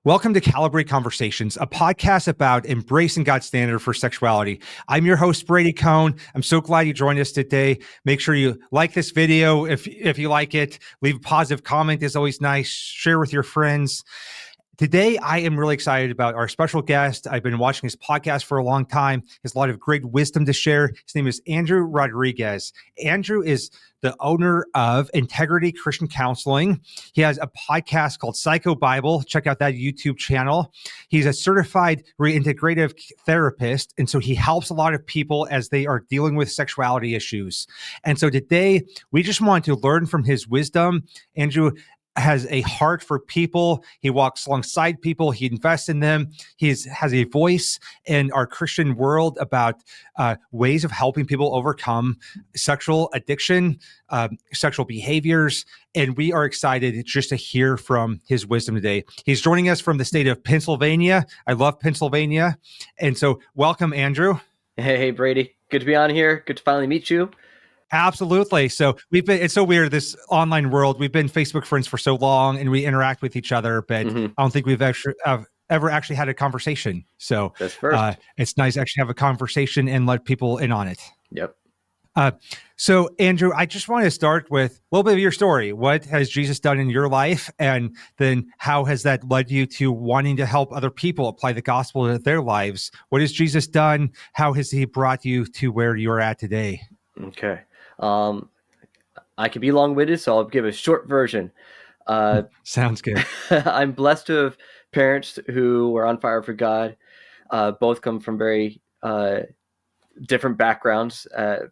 Welcome to Calibrate Conversations, a podcast about embracing God's standard for sexuality. I'm your host, Brady Cone. I'm so glad you joined us today. Make sure you like this video if you like it. Leave a positive comment is always nice. Share with your friends. Today, I am really excited about our special guest. I've been watching his podcast for a long time. He has a lot of great wisdom to share. His name is Andrew Rodriguez. Andrew is the owner of Integrity Christian Counseling. He has a podcast called Psycho Bible. Check out that YouTube channel. He's a certified reintegrative therapist. And so he helps a lot of people as they are dealing with sexuality issues. And so today, we just want to learn from his wisdom. Andrew has a heart for people. He walks alongside people. He invests in them. He has a voice in our Christian world about ways of helping people overcome sexual addiction, sexual behaviors. And we are excited just to hear from his wisdom today. He's joining us from the state of Pennsylvania. I love Pennsylvania. And so welcome, Andrew. Hey, Brady. Good to be on here. Good to finally meet you. Absolutely. So it's so weird, this online world. We've been Facebook friends for so long and we interact with each other, but I don't think we've ever actually had a conversation. So that's first. It's nice to actually have a conversation and let people in on it. Yep. So Andrew, I just want to start with a little bit of your story. What has Jesus done in your life? And then how has that led you to wanting to help other people apply the gospel to their lives? What has Jesus done? How has he brought you to where you're at today? Okay. I could be long-winded, so I'll give a short version. Sounds good. I'm blessed to have parents who were on fire for God. Both come from very different backgrounds.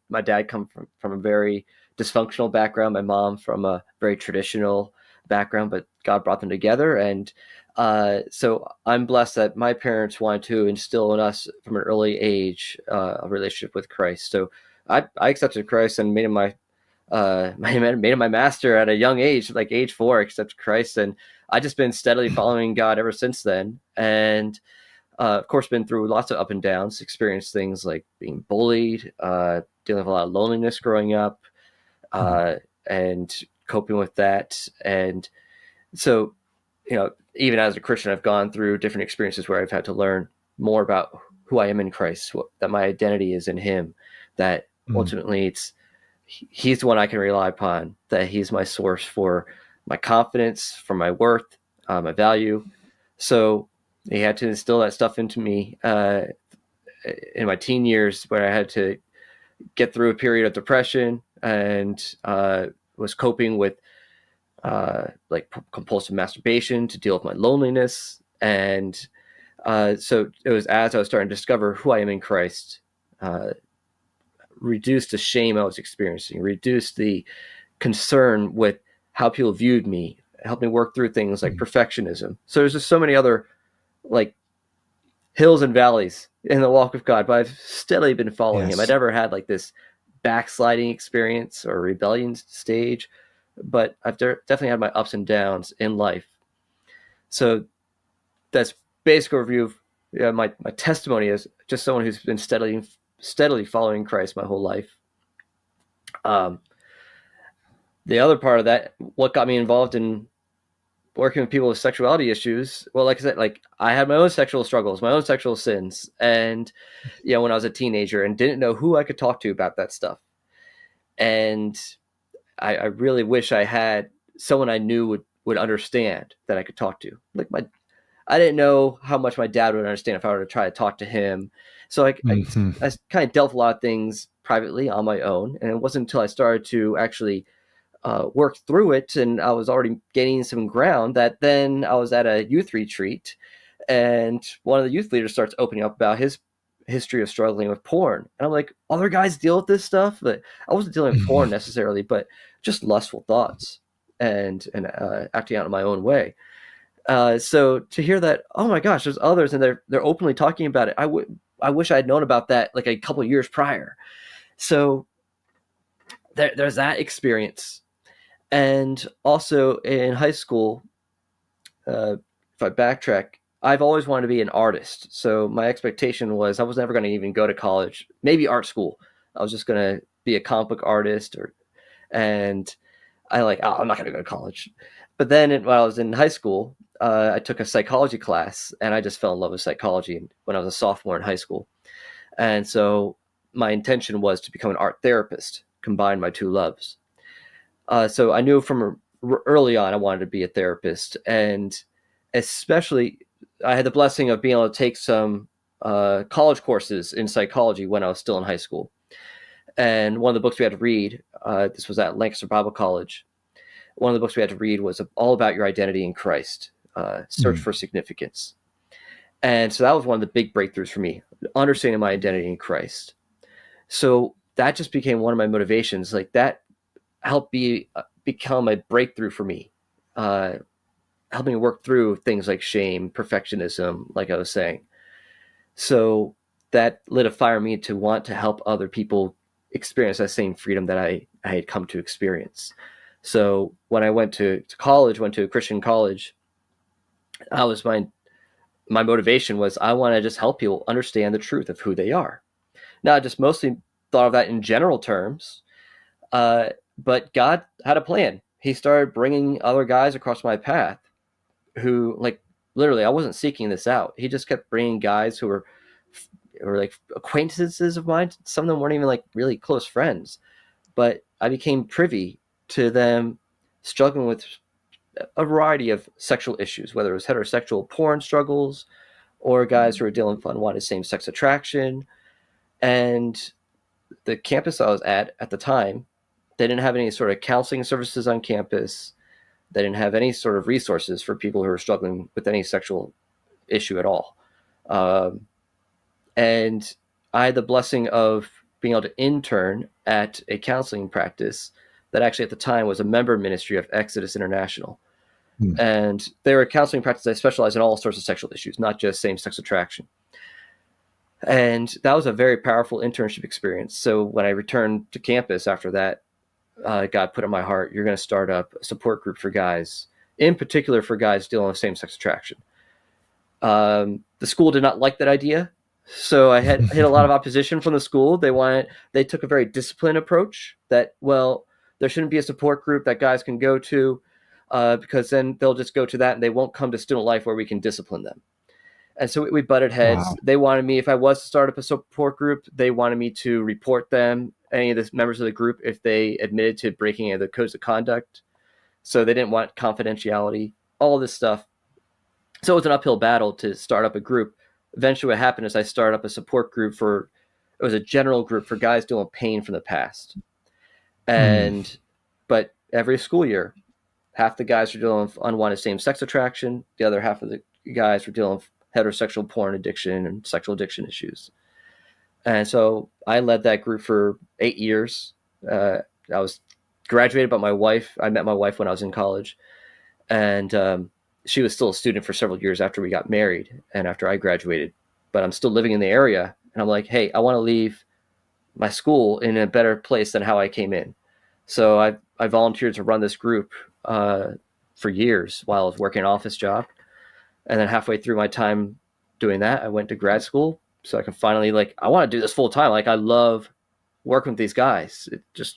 My dad comes from a very dysfunctional background. My mom from a very traditional background, but God brought them together. And so I'm blessed that my parents wanted to instill in us from an early age a relationship with Christ. So I accepted Christ and made him my master at a young age, like age 4. I accepted Christ, and I just been steadily following God ever since then. And of course, been through lots of up and downs, experienced things like being bullied, dealing with a lot of loneliness growing up, and coping with that. And so, even as a Christian, I've gone through different experiences where I've had to learn more about who I am in Christ, that my identity is in Him, that ultimately He's the one I can rely upon, that He's my source for my confidence, for my worth, my value. So He had to instill that stuff into me in my teen years, where I had to get through a period of depression and was coping with compulsive masturbation to deal with my loneliness. And so it was as I was starting to discover who I am in Christ, reduced the shame I was experiencing, reduced the concern with how people viewed me, helped me work through things like perfectionism. So there's just so many other like hills and valleys in the walk with God, but I've steadily been following Him. I never had like this backsliding experience or rebellion stage, but I've definitely had my ups and downs in life. So that's basic overview of my testimony as just someone who's been steadily following Christ my whole life. The other part of that, what got me involved in working with people with sexuality issues, well, like I said, like I had my own sexual struggles, my own sexual sins, and when I was a teenager and didn't know who I could talk to about that stuff. And I really wish I had someone I knew would understand, that I could talk to. Like I didn't know how much my dad would understand if I were to try to talk to him. So I kind of dealt with a lot of things privately on my own. And it wasn't until I started to actually work through it, and I was already gaining some ground, that then I was at a youth retreat, and one of the youth leaders starts opening up about his history of struggling with porn. And I'm like, other guys deal with this stuff? But I wasn't dealing with porn necessarily, but just lustful thoughts and acting out in my own way. So to hear that, oh my gosh, there's others, and they're openly talking about it. I wish I had known about that like a couple of years prior. So there's that experience. And also in high school, if I backtrack, I've always wanted to be an artist. So my expectation was I was never going to even go to college, maybe art school. I was just going to be a comic book artist, and I'm not going to go to college. But then when I was in high school, I took a psychology class, and I just fell in love with psychology when I was a sophomore in high school. And so my intention was to become an art therapist, combine my two loves. So I knew from early on I wanted to be a therapist, and especially I had the blessing of being able to take some college courses in psychology when I was still in high school. And one of the books we had to read, this was at Lancaster Bible College, one of the books we had to read was all about your identity in Christ, Search for Significance. And so that was one of the big breakthroughs for me, understanding my identity in Christ. So that just became one of my motivations. Like that helped become a breakthrough for me, helping me work through things like shame, perfectionism, like I was saying. So that lit a fire in me to want to help other people experience that same freedom that I had come to experience. So when I went to college, went to a Christian college, my motivation was I want to just help people understand the truth of who they are. Now, I just mostly thought of that in general terms, but God had a plan. He started bringing other guys across my path who, like, literally, I wasn't seeking this out. He just kept bringing guys who were like acquaintances of mine. Some of them weren't even like really close friends, but I became privy to them struggling with a variety of sexual issues, whether it was heterosexual porn struggles or guys who were dealing with unwanted same-sex attraction. And the campus I was at the time, they didn't have any sort of counseling services on campus. They didn't have any sort of resources for people who were struggling with any sexual issue at all. And I had the blessing of being able to intern at a counseling practice that actually at the time was a member ministry of Exodus International. And they were a counseling practice that specialized in all sorts of sexual issues, not just same-sex attraction. And that was a very powerful internship experience. So when I returned to campus after that, God put in my heart, you're going to start up a support group for guys, in particular for guys dealing with same-sex attraction. The school did not like that idea. So I had hit a lot of opposition from the school. They took a very disciplined approach that, well, there shouldn't be a support group that guys can go to because then they'll just go to that and they won't come to student life where we can discipline them. And so we butted heads. Wow. They wanted me, if I was to start up a support group, they wanted me to report them, any of the members of the group, if they admitted to breaking any of the codes of conduct. So they didn't want confidentiality, all this stuff. So it was an uphill battle to start up a group. Eventually what happened is I started up a support group it was a general group for guys dealing with pain from the past. But every school year, half the guys were dealing with unwanted same-sex attraction. The other half of the guys were dealing with heterosexual porn addiction and sexual addiction issues. And so I led that group for 8 years. I was graduated by my wife. I met my wife when I was in college. And she was still a student for several years after we got married and after I graduated. But I'm still living in the area. And I'm like, hey, I want to leave my school in a better place than how I came in. So I volunteered to run this group for years while I was working an office job. And then halfway through my time doing that, I went to grad school so I can finally, I want to do this full time. I love working with these guys.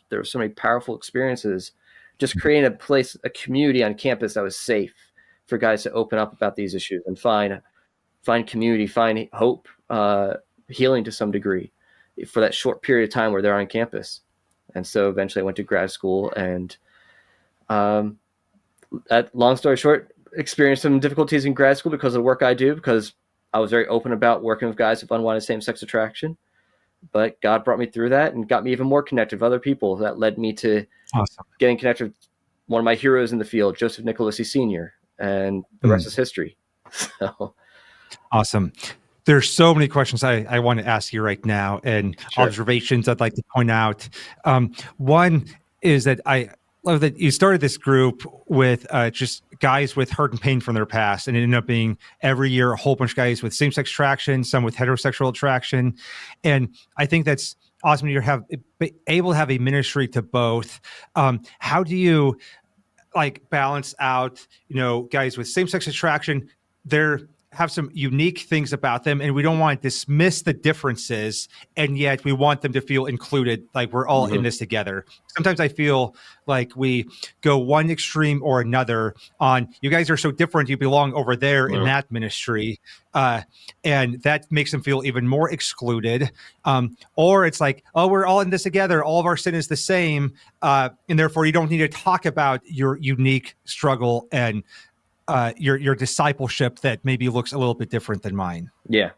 There were so many powerful experiences, just creating a place, a community on campus that was safe for guys to open up about these issues and find community, find hope, healing to some degree for that short period of time where they're on campus. And so eventually I went to grad school and long story short, experienced some difficulties in grad school because of the work I do, because I was very open about working with guys with unwanted same-sex attraction. But God brought me through that and got me even more connected with other people. That led me to getting connected with one of my heroes in the field, Joseph Nicolosi Sr., and the rest is history. So. Awesome. There's so many questions I want to ask you right now and observations I'd like to point out. One is that I love that you started this group with just guys with hurt and pain from their past, and it ended up being every year a whole bunch of guys with same-sex attraction, some with heterosexual attraction. And I think that's awesome. You're able to have a ministry to both. How do you balance out, guys with same-sex attraction? They're have some unique things about them, and we don't want to dismiss the differences, and yet we want them to feel included, like we're all in this together. Sometimes I feel like we go one extreme or another on, you guys are so different, you belong over there in that ministry, and that makes them feel even more excluded. Or it's like, oh, we're all in this together, all of our sin is the same, and therefore you don't need to talk about your unique struggle and your discipleship that maybe looks a little bit different than mine. Yeah.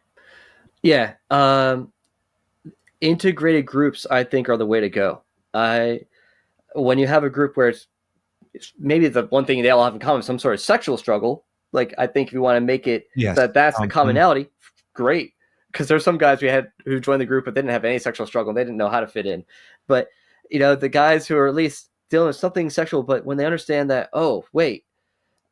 Integrated groups, I think, are the way to go. When you have a group where it's maybe the one thing they all have in common, some sort of sexual struggle, like, I think if you want to make it that's the commonality, great. Because there's some guys we had who joined the group but they didn't have any sexual struggle. They didn't know how to fit in. But, the guys who are at least dealing with something sexual, but when they understand that, oh, wait,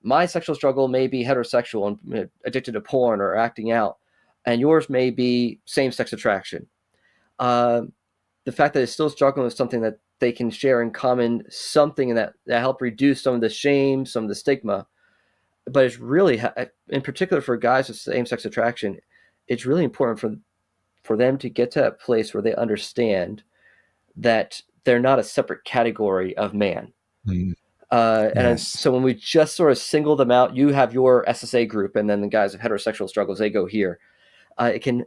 my sexual struggle may be heterosexual and addicted to porn or acting out, and yours may be same-sex attraction. The fact that it's still struggling with something that they can share in common, something that help reduce some of the shame, some of the stigma. But it's really, in particular for guys with same-sex attraction, it's really important for them to get to that place where they understand that they're not a separate category of man. And so when we just sort of single them out, you have your SSA group, and then the guys with heterosexual struggles, they go here. It can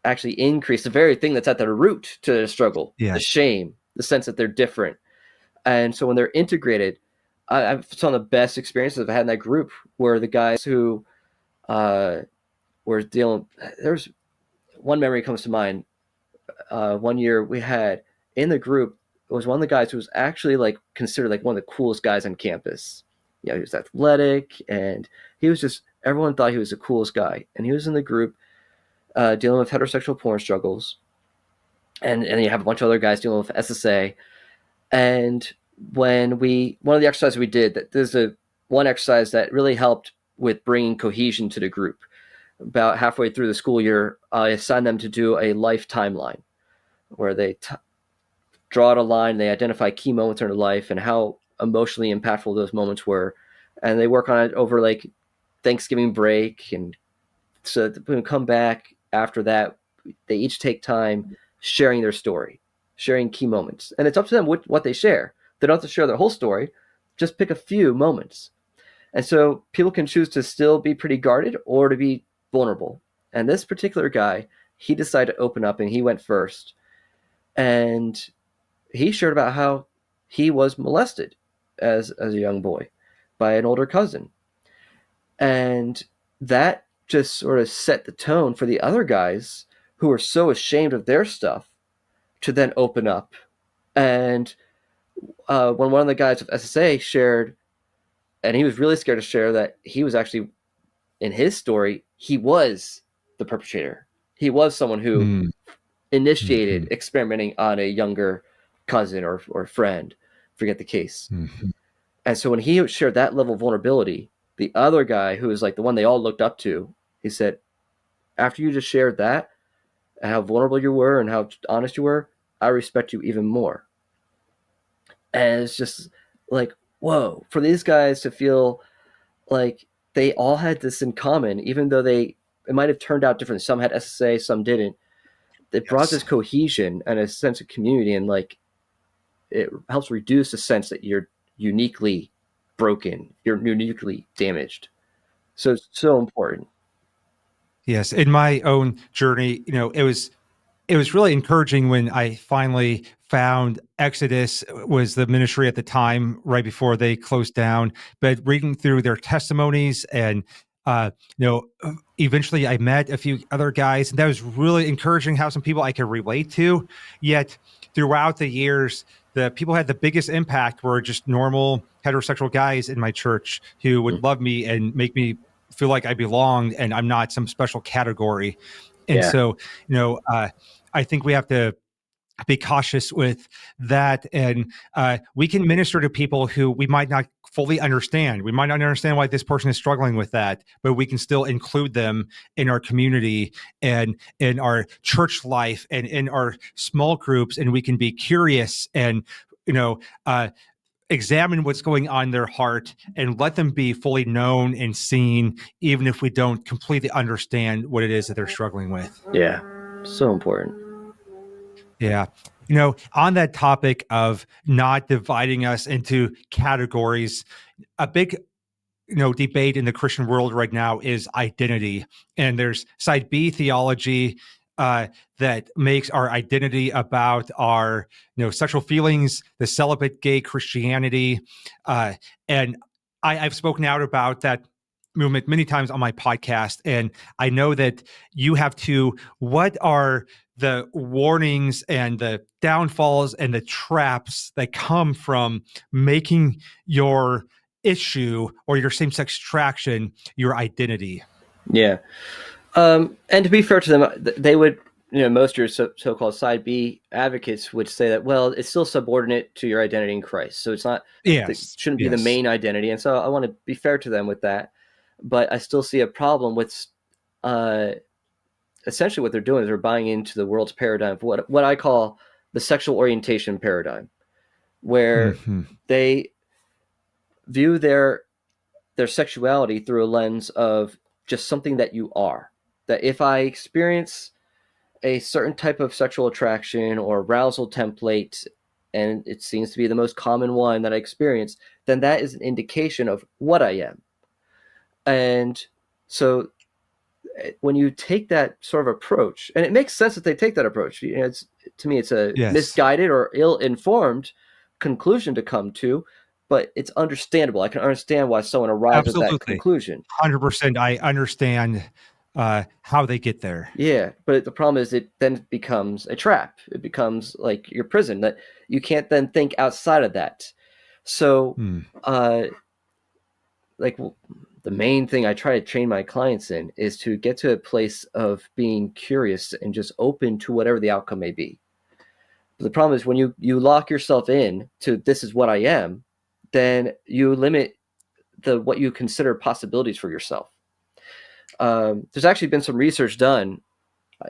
actually increase the very thing that's at the root to the struggle, the shame, the sense that they're different. And so when they're integrated, I've some of the best experiences I've had in that group were the guys who were dealing. There's one memory comes to mind. One year we had in the group, it was one of the guys who was actually like considered like one of the coolest guys on campus. He was athletic, and he was just, everyone thought he was the coolest guy. And he was in the group dealing with heterosexual porn struggles. And you have a bunch of other guys dealing with SSA. And one of the exercises we did, there's one exercise that really helped with bringing cohesion to the group. About halfway through the school year, I assigned them to do a life timeline where they draw out a line, they identify key moments in their life and how emotionally impactful those moments were. And they work on it over like Thanksgiving break. And so when we come back after that, they each take time sharing their story, sharing key moments. And it's up to them what they share. They don't have to share their whole story, just pick a few moments. And so people can choose to still be pretty guarded or to be vulnerable. And this particular guy, he decided to open up, and he went first. And he shared about how he was molested as a young boy by an older cousin. And that just sort of set the tone for the other guys who were so ashamed of their stuff to then open up. And when one of the guys of SSA shared, and he was really scared to share that he was actually, in his story, he was the perpetrator. He was someone who initiated experimenting on a younger cousin or friend, forget the case. And so when he shared that level of vulnerability, the other guy, who was like the one they all looked up to, he said, after you just shared that and how vulnerable you were and how honest you were, I respect you even more. And it's just like, whoa, for these guys to feel like they all had this in common, even though it might have turned out different. Some had SSA, some didn't. It brought this cohesion and a sense of community, and like it helps reduce the sense that you're uniquely broken, you're uniquely damaged. So it's so important. Yes, in my own journey, it was really encouraging when I finally found Exodus was the ministry at the time, right before they closed down. But reading through their testimonies and eventually I met a few other guys, and that was really encouraging, how some people I could relate to. Yet throughout the years, the people who had the biggest impact were just normal heterosexual guys in my church who would love me and make me feel like I belonged and I'm not some special category. And so, I think we have to be cautious with that. And we can minister to people who we might not fully understand. We might not understand why this person is struggling with that, but we can still include them in our community and in our church life and in our small groups. And we can be curious and, examine what's going on in their heart and let them be fully known and seen, even if we don't completely understand what it is that they're struggling with. Yeah. So important. Yeah. On that topic of not dividing us into categories, a big debate in the Christian world right now is identity. And there's side B theology that makes our identity about our sexual feelings, the celibate gay Christianity. And I've spoken out about that movement many times on my podcast. And I know that you have too. What are the warnings and the downfalls and the traps that come from making your issue or your same-sex attraction your identity? Yeah. And to be fair to them, they would, most of your so-called side B advocates would say that, well, it's still subordinate to your identity in Christ. So it's not, it shouldn't be the main identity. And so I want to be fair to them with that. But I still see a problem with essentially what they're doing is they're buying into the world's paradigm for what I call the sexual orientation paradigm, where they view their sexuality through a lens of just something that you are. That if I experience a certain type of sexual attraction or arousal template, and it seems to be the most common one that I experience, then that is an indication of what I am. And so when you take that sort of approach, and it makes sense that they take that approach, to me, it's a misguided or ill-informed conclusion to come to, but it's understandable. I can understand why someone arrives at that conclusion. 100%. I understand how they get there. Yeah, but the problem is it then becomes a trap. It becomes like your prison that you can't then think outside of that. So, the main thing I try to train my clients in is to get to a place of being curious and just open to whatever the outcome may be. But the problem is when you lock yourself in to this is what I am, then you limit what you consider possibilities for yourself. There's actually been some research done.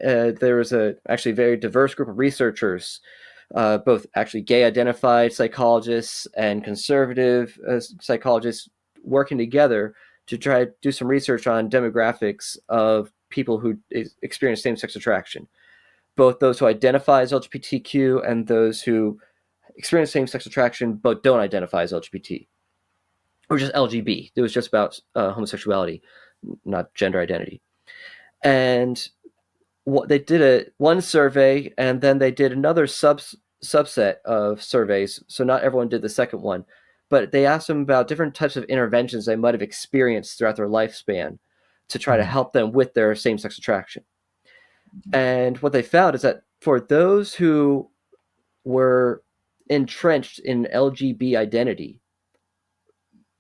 There was actually very diverse group of researchers, both actually gay identified psychologists and conservative psychologists working together to try to do some research on demographics of people who experience same-sex attraction, both those who identify as LGBTQ and those who experience same-sex attraction but don't identify as LGBT, or just LGB. It was just about homosexuality, not gender identity. And what they did one survey, and then they did another subset of surveys. So not everyone did the second one, but they asked them about different types of interventions they might have experienced throughout their lifespan to try to help them with their same-sex attraction. And what they found is that for those who were entrenched in LGB identity,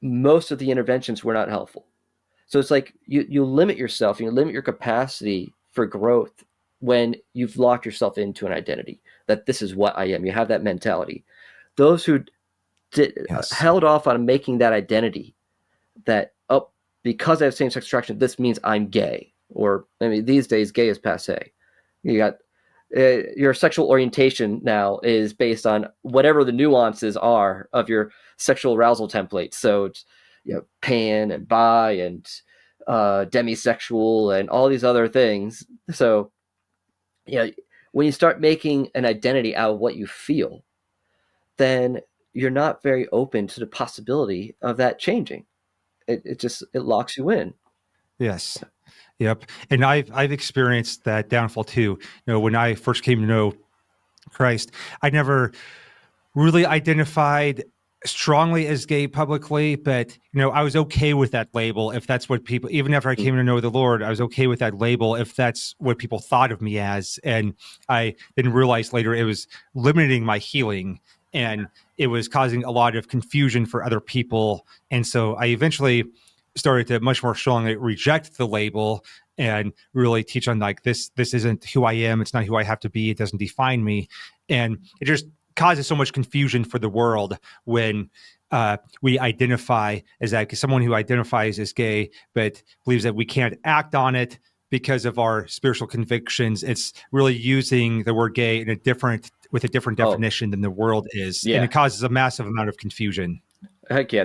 most of the interventions were not helpful. So it's like you limit yourself, you limit your capacity for growth when you've locked yourself into an identity, that this is what I am. You have that mentality. Those who held off on making that identity that, because I have same-sex attraction, this means I'm gay. Or, these days, gay is passé. You got your sexual orientation now is based on whatever the nuances are of your sexual arousal template. So, pan and bi and demisexual and all these other things. So, when you start making an identity out of what you feel, then you're not very open to the possibility of that changing. It locks you in. Yes. Yep. And I've experienced that downfall too. When I first came to know Christ, I never really identified strongly as gay publicly, but I was okay with that label if that's what people, even after I came to know the Lord, I was okay with that label if that's what people thought of me as. And I didn't realize later it was limiting my healing, and it was causing a lot of confusion for other people. And so I eventually started to much more strongly reject the label and really teach on this isn't who I am. It's not who I have to be. It doesn't define me. And it just causes so much confusion for the world when we identify as that, because someone who identifies as gay but believes that we can't act on it because of our spiritual convictions. It's really using the word gay in a different with a different Oh, definition than the world is, and yeah. it causes a massive amount of confusion. Heck yeah,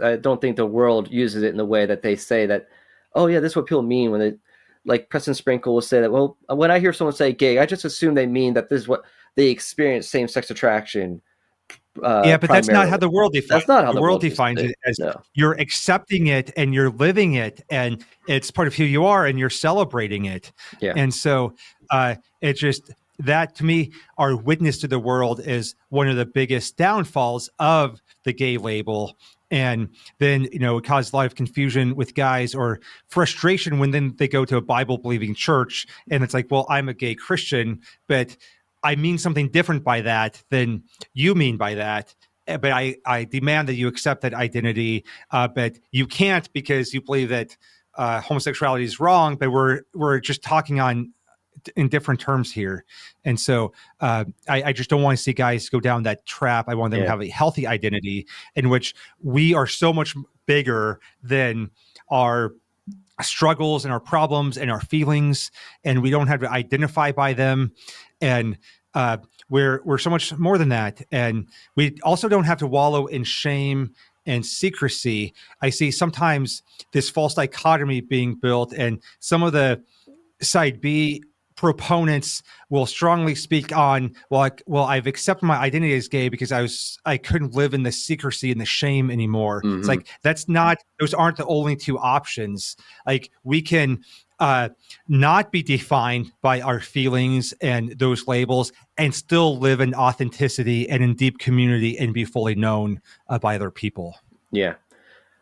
I don't think the world uses it in the way that they say that. Oh yeah, this is what people mean when they, like Preston Sprinkle will say that. Well, when I hear someone say gay, I just assume they mean that this is what they experience same-sex attraction. Yeah, but that's not how Primarily, the world defines that's not it. how The the world world uses defines it. it as No. you're accepting it and you're living it, and it's part of who you are, and you're celebrating it. Yeah. And so it just, that to me, our witness to the world is one of the biggest downfalls of the gay label. And then, it caused a lot of confusion with guys, or frustration when then they go to a Bible believing church and it's like, well, I'm a gay Christian, but I mean something different by that than you mean by that. But I demand that you accept that identity, but you can't because you believe that homosexuality is wrong. But we're just talking in different terms here. And so I just don't want to see guys go down that trap. I want them to have a healthy identity in which we are so much bigger than our struggles and our problems and our feelings, and we don't have to identify by them. And we're so much more than that. And we also don't have to wallow in shame and secrecy. I see sometimes this false dichotomy being built, and some of the side B proponents will strongly speak on, well, I've accepted my identity as gay because I couldn't live in the secrecy and the shame anymore. Mm-hmm. It's like, those aren't the only two options. Like, we can not be defined by our feelings and those labels and still live in authenticity and in deep community and be fully known by other people. Yeah.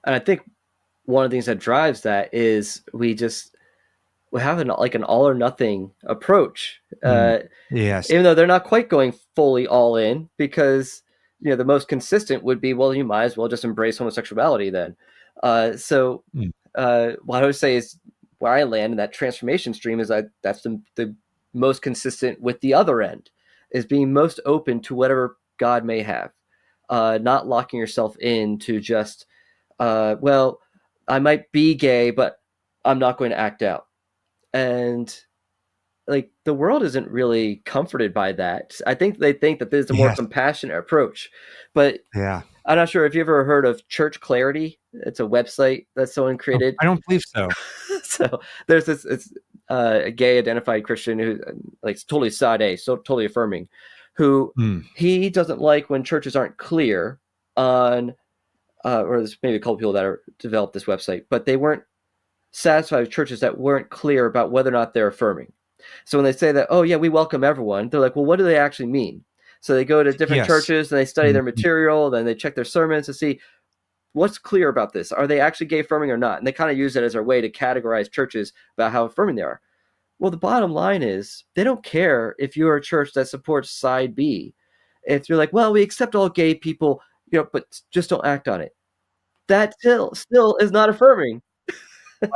And I think one of the things that drives that is we have an all or nothing approach. Yes. Even though they're not quite going fully all in, because the most consistent would be, well, you might as well just embrace homosexuality then. What I would say is where I land in that transformation stream is that's the most consistent with the other end, is being most open to whatever God may have, not locking yourself into just, well, I might be gay, but I'm not going to act out. And like, the world isn't really comforted by that. I think they think that there's a more compassionate approach, but yeah, I'm not sure if you ever heard of Church Clarity. It's a website that someone created. I don't believe so. So there's it's a gay identified Christian who, like, totally sade, so totally affirming, who he doesn't like when churches aren't clear on, or there's maybe a couple people that are developed this website, but they weren't satisfied with churches that weren't clear about whether or not they're affirming. So when they say that, oh yeah, we welcome everyone, they're like, well, what do they actually mean? So they go to different churches and they study their material, then they check their sermons to see what's clear about this. Are they actually gay affirming or not? And they kind of use it as a way to categorize churches about how affirming they are. Well, the bottom line is they don't care if you're a church that supports side B. If you're like, well, we accept all gay people, but just don't act on it. That still is not affirming.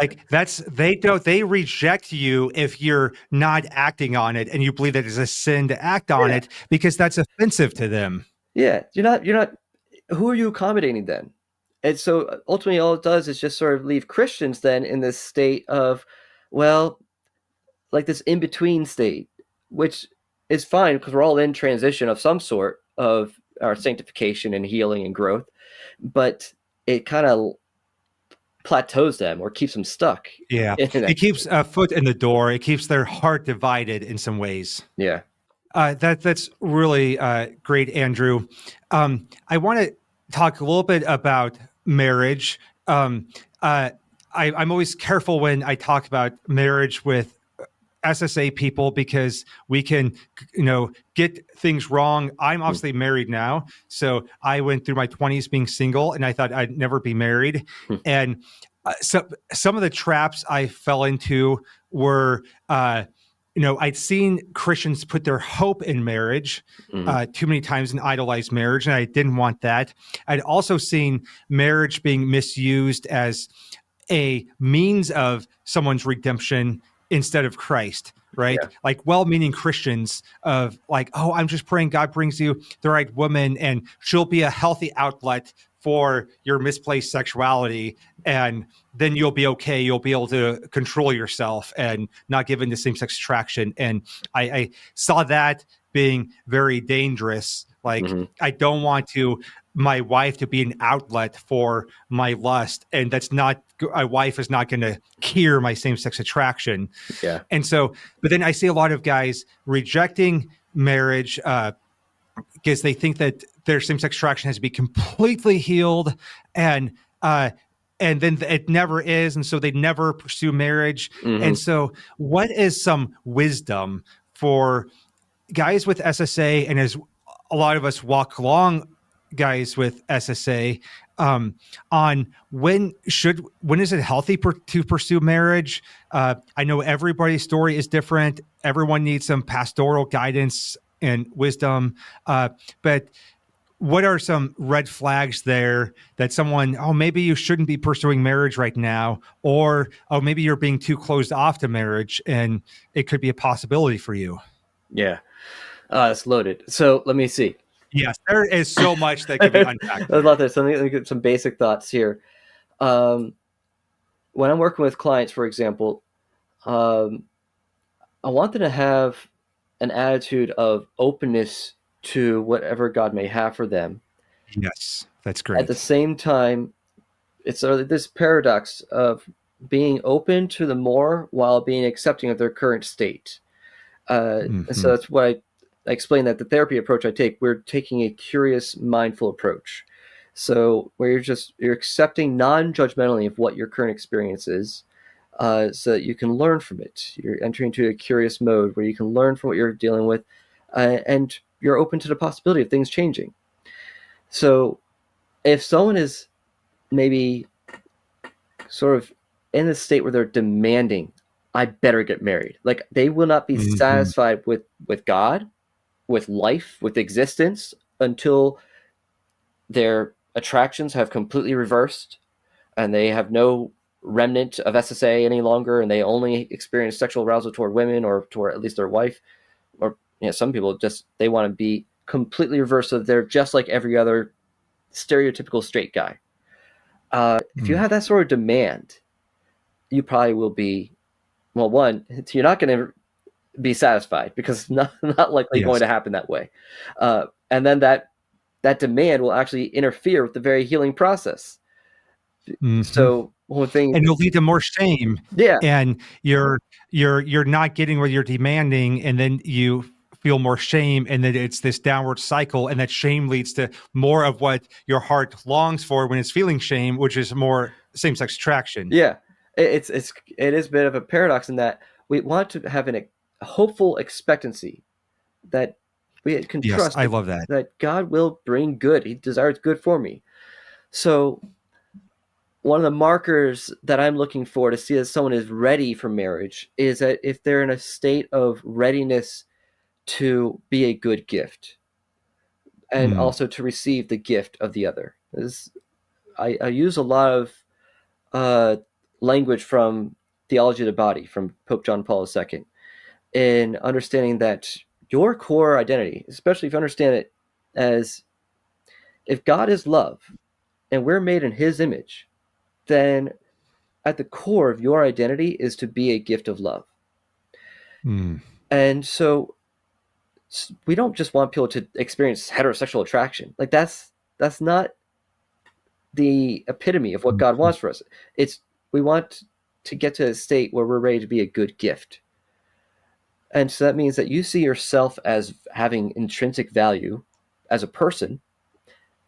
Like, they reject you if you're not acting on it and you believe that it's a sin to act on it because that's offensive to them. Yeah, you're not. Who are you accommodating then? And so ultimately all it does is just sort of leave Christians then in this state of, well, like this in-between state, which is fine because we're all in transition of some sort of our sanctification and healing and growth, but it kind of plateaus them or keeps them stuck. Yeah, it keeps a foot in the door. It keeps their heart divided in some ways. Yeah. That's really great, Andrew. I want to talk a little bit about marriage. I'm always careful when I talk about marriage with SSA people because we can, get things wrong. I'm obviously married now, so I went through my 20s being single, and I thought I'd never be married. And so some of the traps I fell into were, I'd seen Christians put their hope in marriage too many times and idolize marriage, and I didn't want that. I'd also seen marriage being misused as a means of someone's redemption instead of Christ, right? Yeah. Like well-meaning Christians of like, oh, I'm just praying God brings you the right woman and she'll be a healthy outlet for your misplaced sexuality, and then you'll be okay. You'll be able to control yourself and not give in to same-sex attraction. And I saw that being very dangerous. Like, I don't want my wife to be an outlet for my lust, and my wife is not going to cure my same-sex attraction. Yeah. And so, but then I see a lot of guys rejecting marriage because they think that their same-sex attraction has to be completely healed, and then it never is, and so they never pursue marriage. And so, what is some wisdom for guys with SSA, and as a lot of us walk along guys with SSA, on when is it healthy to pursue marriage? I know everybody's story is different. Everyone needs some pastoral guidance and wisdom. But what are some red flags there that someone, maybe you shouldn't be pursuing marriage right now, or, maybe you're being too closed off to marriage and it could be a possibility for you? Yeah. It's loaded. So let me see. Yes, there is so much that could be unpacked. There's a lot there. So let me get some basic thoughts here. When I'm working with clients, for example, I want them to have an attitude of openness to whatever God may have for them. Yes, that's great. At the same time, it's this paradox of being open to the more while being accepting of their current state. So that's what I explain, that the therapy approach I take, we're taking a curious, mindful approach. So where you're accepting non-judgmentally of what your current experience is, so that you can learn from it. You're entering into a curious mode where you can learn from what you're dealing with, and you're open to the possibility of things changing. So if someone is maybe sort of in a state where they're demanding, I better get married, like they will not be satisfied with God, with life, with existence, until their attractions have completely reversed and they have no remnant of SSA any longer, and they only experience sexual arousal toward women or toward at least their wife. Or some people they want to be completely reversed, so they're just like every other stereotypical straight guy. If you have that sort of demand, you probably will be, well, one, you're not going to be satisfied, because it's not likely going to happen that way. And then that demand will actually interfere with the very healing process. So one thing, and it'll lead to more shame. Yeah. And you're not getting what you're demanding, and then you feel more shame, and then it's this downward cycle, and that shame leads to more of what your heart longs for when it's feeling shame, which is more same-sex attraction. Yeah. It is a bit of a paradox in that we want to have a hopeful expectancy that we can trust. I love that God will bring good. He desires good for me. So one of the markers that I'm looking for to see that someone is ready for marriage is that if they're in a state of readiness to be a good gift, and also to receive the gift of the other. I use a lot of language from Theology of the Body from Pope John Paul II, in understanding that your core identity, especially if you understand it as, if God is love and we're made in his image, then at the core of your identity is to be a gift of love. And so we don't just want people to experience heterosexual attraction. Like that's not the epitome of what God wants for us. We want to get to a state where we're ready to be a good gift. And so that means that you see yourself as having intrinsic value as a person,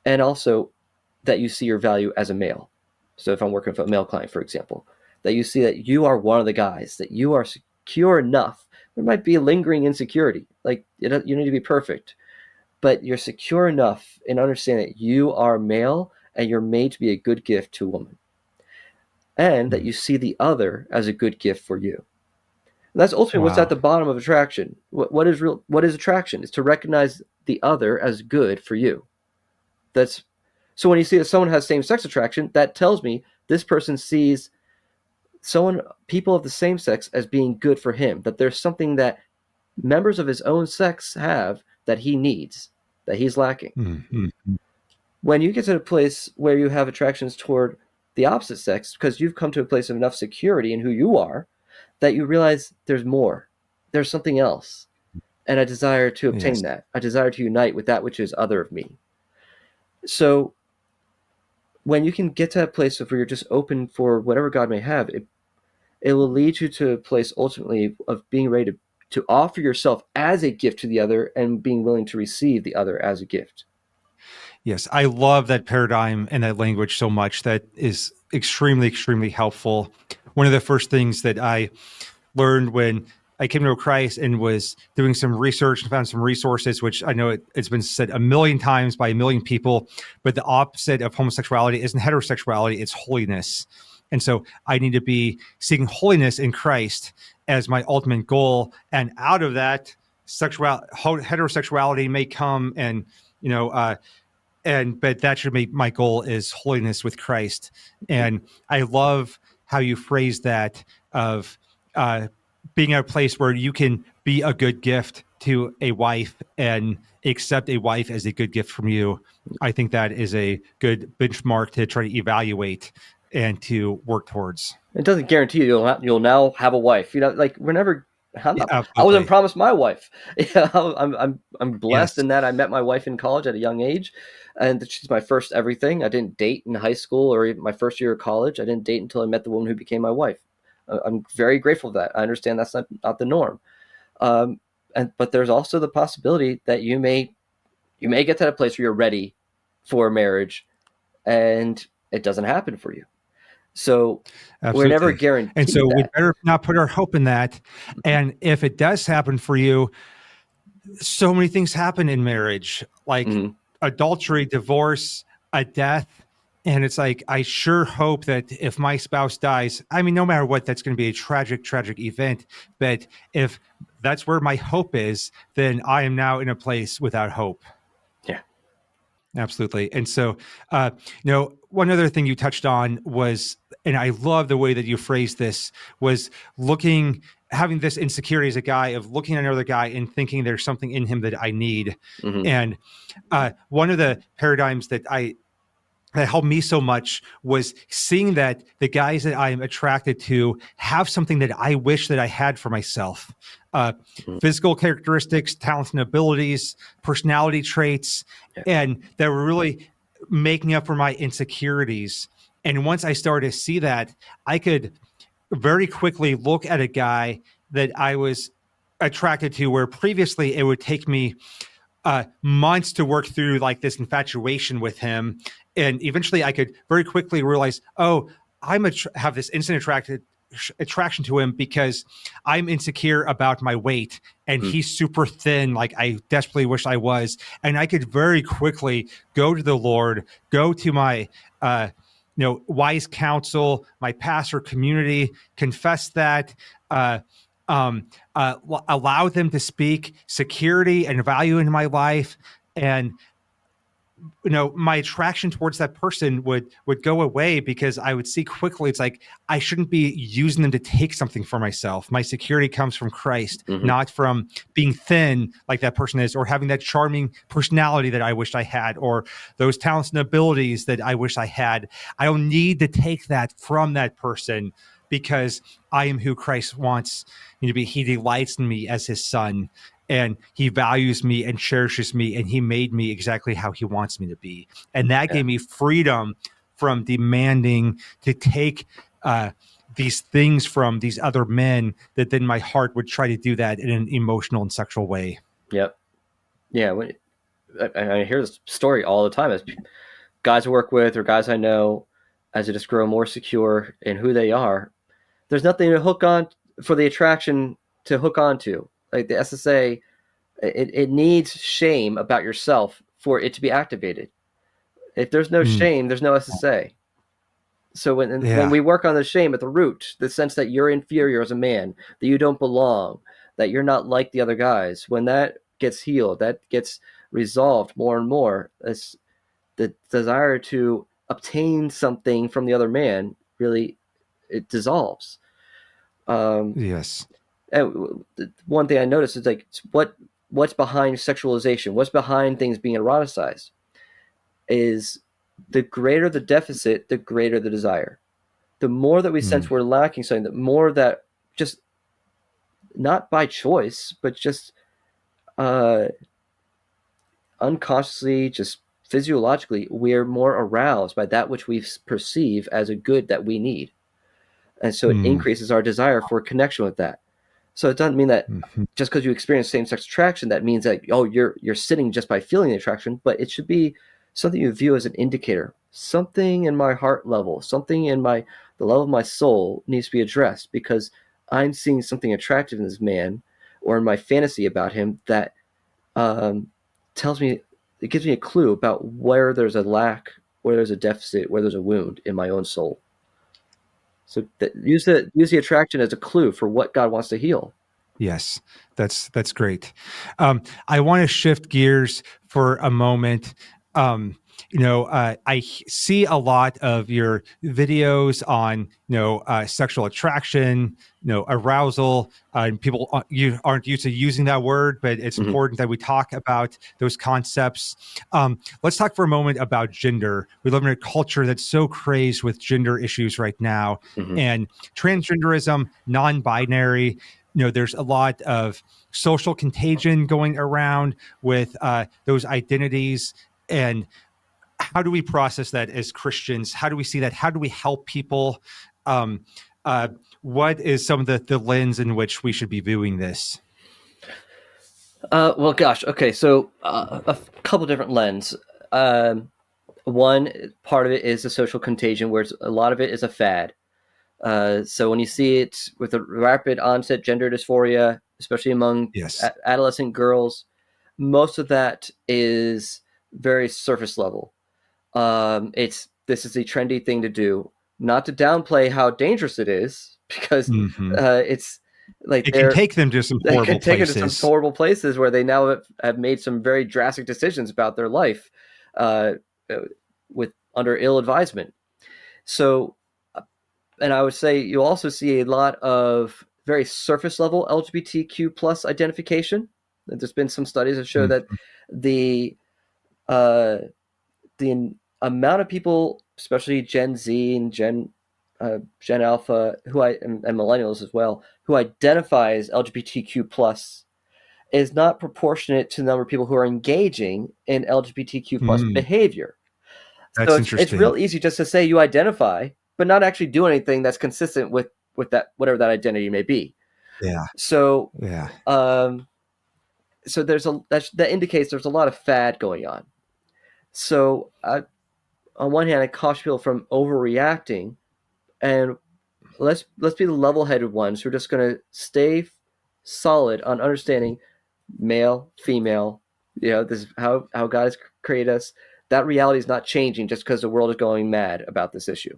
and also that you see your value as a male. So if I'm working with a male client, for example, that you see that you are one of the guys, that you are secure enough. There might be a lingering insecurity, like you need to be perfect, but you're secure enough in understanding that you are male and you're made to be a good gift to a woman, and that you see the other as a good gift for you. And that's ultimately what's at the bottom of attraction. What is attraction? It's to recognize the other as good for you. So when you see that someone has same-sex attraction, that tells me this person sees people of the same sex as being good for him, that there's something that members of his own sex have that he needs, that he's lacking. When you get to a place where you have attractions toward the opposite sex, because you've come to a place of enough security in who you are, that you realize there's more, there's something else, and a desire to obtain Yes. that, a desire to unite with that which is other of me. So when you can get to that place of where you're just open for whatever God may have, it will lead you to a place ultimately of being ready to offer yourself as a gift to the other and being willing to receive the other as a gift. Yes, I love that paradigm and that language so much. That is extremely, extremely helpful. One of the first things that I learned when I came to know Christ and was doing some research and found some resources, which I know it's been said a million times by a million people, but the opposite of homosexuality isn't heterosexuality, it's holiness. And so I need to be seeking holiness in Christ as my ultimate goal. And out of that, heterosexuality may come and, you know, but that should be my goal is holiness with Christ. And I love how you phrase that of being at a place where you can be a good gift to a wife and accept a wife as a good gift from you. I think that is a good benchmark to try to evaluate and to work towards. It doesn't guarantee you'll now have a wife. Like we're never. Yeah, I wasn't absolutely. promised my wife. Yeah, I'm blessed Yes. in that I met my wife in college at a young age, and she's my first everything. I didn't date in high school or even my first year of college. I didn't date until I met the woman who became my wife. I'm very grateful for that. I understand that's not the norm. But there's also the possibility that you may get to that place where you're ready for marriage, and it doesn't happen for you. So we're never Absolutely. And guaranteed so we that. better not put our hope in that. And if it does happen for you, so many things happen in marriage, like Mhm. adultery, divorce, a death. And it's like, I sure hope that if my spouse dies, I mean, no matter what, that's going to be a tragic, tragic event. But if that's where my hope is, then I am now in a place without hope. Yeah. Absolutely. And so, one other thing you touched on was, and I love the way that you phrased this, was having this insecurity as a guy of looking at another guy and thinking there's something in him that I need. Mm-hmm. And one of the paradigms that helped me so much was seeing that the guys that I'm attracted to have something that I wish that I had for myself. Mm-hmm. Physical characteristics, talents and abilities, personality traits, Yeah. and that were really making up for my insecurities. And once I started to see that, I could very quickly look at a guy that I was attracted to, where previously it would take me months to work through like this infatuation with him. And eventually I could very quickly realize, oh, have this instant attraction to him because I'm insecure about my weight and Mm-hmm. he's super thin, like I desperately wish I was. And I could very quickly go to the Lord, go to my wise counsel, my pastor community, confess that, uh, allow them to speak security and value in my life. And my attraction towards that person would go away because I would see quickly it's like I shouldn't be using them to take something for myself. My security comes from Christ, Mm-hmm. not from being thin like that person is, or having that charming personality that I wish I had, or those talents and abilities that I wish I had. I don't need to take that from that person because I am who Christ wants me to be. He delights in me as his son, and he values me and cherishes me, and he made me exactly how he wants me to be. And that Yeah. gave me freedom from demanding to take these things from these other men, that then my heart would try to do that in an emotional and sexual way. Yep. Yeah. I hear this story all the time as guys I work with or guys I know, as they just grow more secure in who they are. There's nothing to hook on for the attraction to hook onto. Like the SSA, it needs shame about yourself for it to be activated. If there's no Mm, shame, there's no SSA. So when yeah. we work on the shame at the root, the sense that you're inferior as a man, that you don't belong, that you're not like the other guys, when that gets healed, that gets resolved more and more, it's the desire to obtain something from the other man really, it dissolves. Um, Yes. and one thing I noticed is like what's behind sexualization, what's behind things being eroticized. is the greater the deficit, the greater the desire. The more that we sense we're lacking something, the more that, just not by choice, but just unconsciously, just physiologically, we're more aroused by that which we perceive as a good that we need. And so it increases our desire for connection with that. So it doesn't mean that just because you experience same-sex attraction, that means that, oh, you're sinning just by feeling the attraction, but it should be something you view as an indicator. Something in my heart level, something in the level of my soul needs to be addressed, because I'm seeing something attractive in this man, or in my fantasy about him, that tells me, it gives me a clue about where there's a lack, where there's a deficit, where there's a wound in my own soul. So use the attraction as a clue for what God wants to heal. Yes, that's great. I want to shift gears for a moment. I see a lot of your videos on, sexual attraction, arousal. People you aren't used to using that word, but it's important that we talk about those concepts. Let's talk for a moment about gender. We live in a culture that's so crazed with gender issues right now, and transgenderism, non-binary. There's a lot of social contagion going around with those identities. And how do we process that as Christians? How do we see that? How do we help people? What is some of the lens in which we should be viewing this? Well, gosh. Okay. So a couple different lens. One part of it is the social contagion, where a lot of it is a fad. So when you see it with a rapid onset gender dysphoria, especially among adolescent girls, most of that is very surface level. This is a trendy thing to do, not to downplay how dangerous it is, because it's like it can take them to some horrible places. It to some horrible places where they now have made some very drastic decisions about their life, with under ill advisement. So, and I would say you also see a lot of very surface level LGBTQ plus identification. There's been some studies that show that the amount of people, especially Gen Z and Gen Alpha, and millennials as well, who identify as LGBTQ plus, is not proportionate to the number of people who are engaging in LGBTQ plus behavior. That's so interesting. It's real easy just to say you identify, but not actually do anything that's consistent with that, whatever that identity may be. Yeah. So yeah. So that indicates there's a lot of fad going on. So on one hand, I caution people from overreacting, and let's be the level-headed ones who are just going to stay solid on understanding male, female. This is how God has created us. That reality is not changing just because the world is going mad about this issue.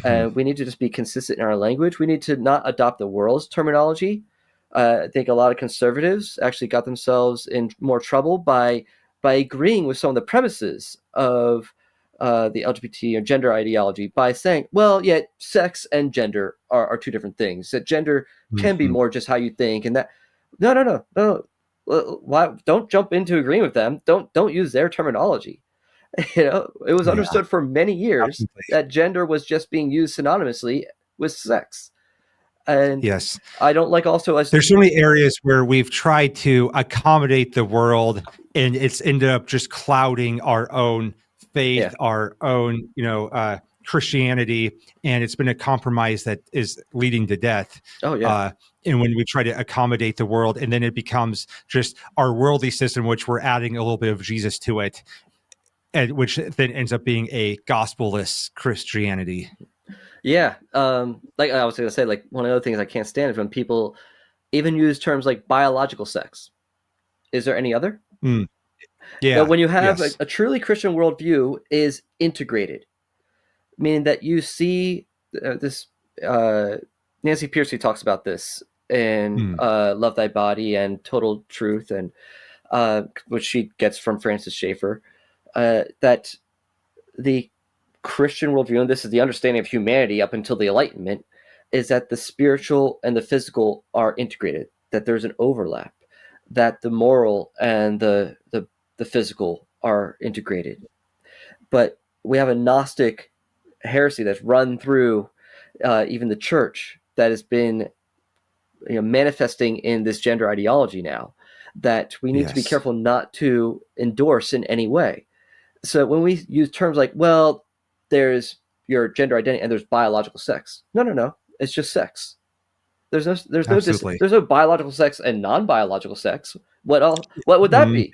And we need to just be consistent in our language. We need to not adopt the world's terminology. I think a lot of conservatives actually got themselves in more trouble by agreeing with some of the premises of the LGBT or gender ideology, by saying, well, yeah, sex and gender are two different things. That gender can be more just how you think, and that no. Why don't jump into agreeing with them? Don't use their terminology. It was understood for many years that gender was just being used synonymously with sex. And yes, I don't like also as there's so many areas where we've tried to accommodate the world, and it's ended up just clouding our own faith, our own, Christianity, and it's been a compromise that is leading to death. Oh yeah. And when we try to accommodate the world, and then it becomes just our worldly system, which we're adding a little bit of Jesus to it, and which then ends up being a gospel-less Christianity. Yeah. Like I was going to say, like one of the other things I can't stand is when people even use terms like biological sex. Is there any other? Yeah. When you have a truly Christian worldview is integrated, meaning that you see this. Nancy Pearcey talks about this in Love Thy Body and Total Truth, and which she gets from Francis Schaeffer, that the Christian worldview, and this is the understanding of humanity up until the Enlightenment, is that the spiritual and the physical are integrated, that there's an overlap, that the moral and the physical are integrated, but we have a Gnostic heresy that's run through even the church that has been manifesting in this gender ideology now that we need to be careful not to endorse in any way. So when we use terms like, well, there's your gender identity and there's biological sex. No. It's just sex. There's no biological sex and non-biological sex. What would that be?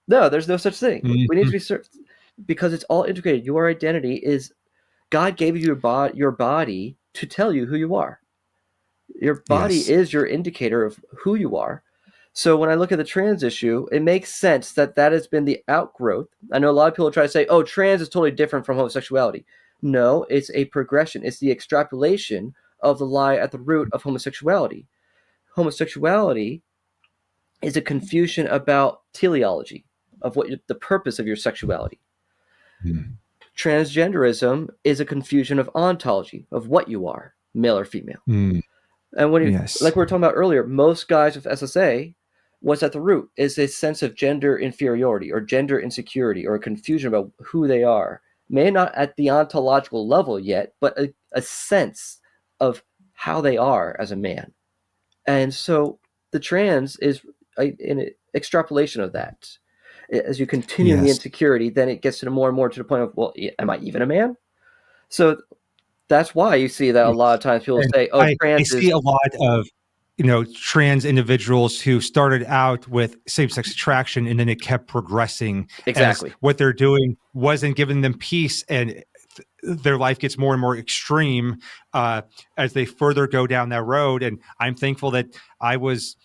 No, there's no such thing. We need to be certain, because it's all integrated. Your identity is, God gave you your body to tell you who you are. Your body is your indicator of who you are. So when I look at the trans issue, it makes sense that has been the outgrowth. I know a lot of people try to say, oh, trans is totally different from homosexuality. No, it's a progression. It's the extrapolation of the lie at the root of homosexuality. Homosexuality is a confusion about teleology, of what the purpose of your sexuality. Transgenderism is a confusion of ontology, of what you are, male or female. And when like we were talking about earlier, most guys with SSA, what's at the root is a sense of gender inferiority or gender insecurity or a confusion about who they are. May not at the ontological level yet, but a sense of how they are as a man. And so the trans is an extrapolation of that. As you continue in the insecurity, then it gets to more and more to the point of, well, am I even a man? So that's why you see that a lot of times people say, oh, I see a lot of trans individuals who started out with same-sex attraction and then it kept progressing. Exactly. As what they're doing wasn't giving them peace, and their life gets more and more extreme as they further go down that road. And I'm thankful that I was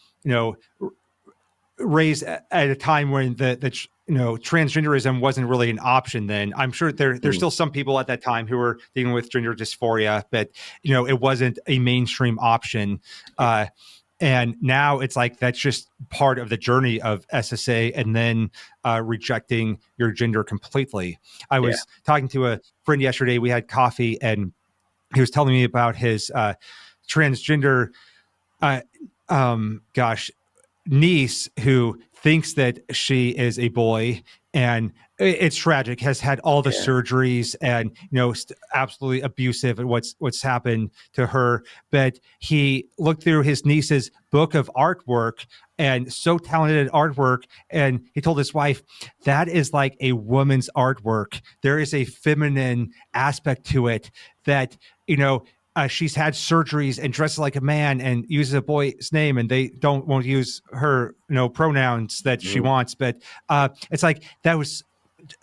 raised at a time when the transgenderism wasn't really an option then. I'm sure there's still some people at that time who were dealing with gender dysphoria, but it wasn't a mainstream option. And now it's like that's just part of the journey of SSA, and then rejecting your gender completely. I was talking to a friend yesterday. We had coffee, and he was telling me about his transgender niece who thinks that she is a boy, and it's tragic, has had all the surgeries and absolutely abusive at what's happened to her. But he looked through his niece's book of artwork, and so talented at artwork, and he told his wife, that is like a woman's artwork. There is a feminine aspect to it that she's had surgeries and dresses like a man and uses a boy's name, and they won't use her pronouns that she wants. But it's like that was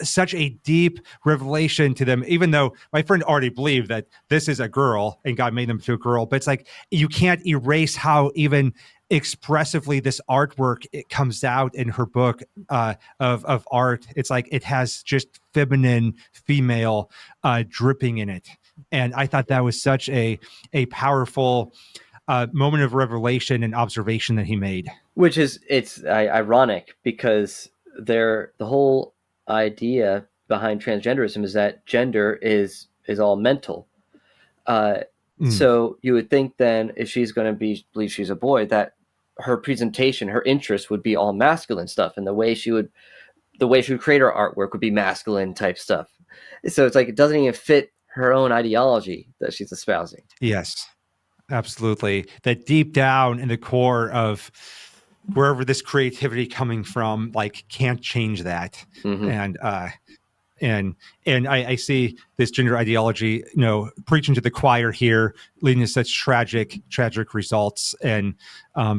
such a deep revelation to them, even though my friend already believed that this is a girl and God made them to a girl. But it's like you can't erase how even expressively this artwork, it comes out in her book of art. It's like it has just feminine, female dripping in it. And I thought that was such a powerful moment of revelation and observation that he made. Which is, it's ironic because the whole idea behind transgenderism is that gender is all mental. So you would think then, if she's going to believe she's a boy, that her presentation, her interest would be all masculine stuff, and the way she would create her artwork would be masculine type stuff. So it's like it doesn't even fit her own ideology that she's espousing. Yes, absolutely. That deep down in the core of wherever this creativity coming from, like, can't change that. And I see this gender ideology, preaching to the choir here, leading to such tragic results, and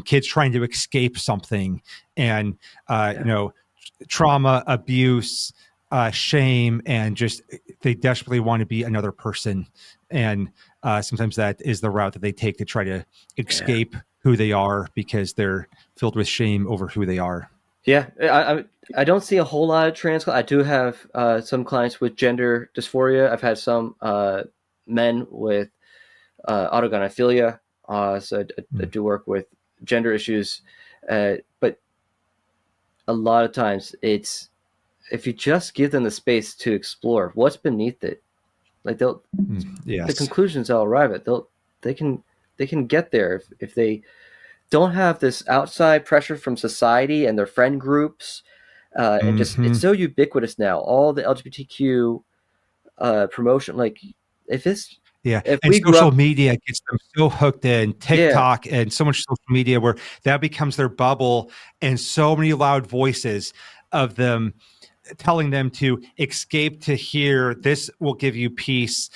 kids trying to escape something, and trauma, abuse, shame, and just they desperately want to be another person. And sometimes that is the route that they take to try to escape who they are, because they're filled with shame over who they are. Yeah, I don't see a whole lot of trans. I do have some clients with gender dysphoria. I've had some men with autogynephilia. So I do work with gender issues, but a lot of times it's, if you just give them the space to explore what's beneath it, like the conclusions they'll arrive at, they can get there if they don't have this outside pressure from society and their friend groups, and just it's so ubiquitous now. All the LGBTQ promotion. Like Yeah. if And we grew social up, media gets them so hooked in, yeah, TikTok and so much social media where that becomes their bubble, and so many loud voices of them telling them to escape to here. This will give you peace.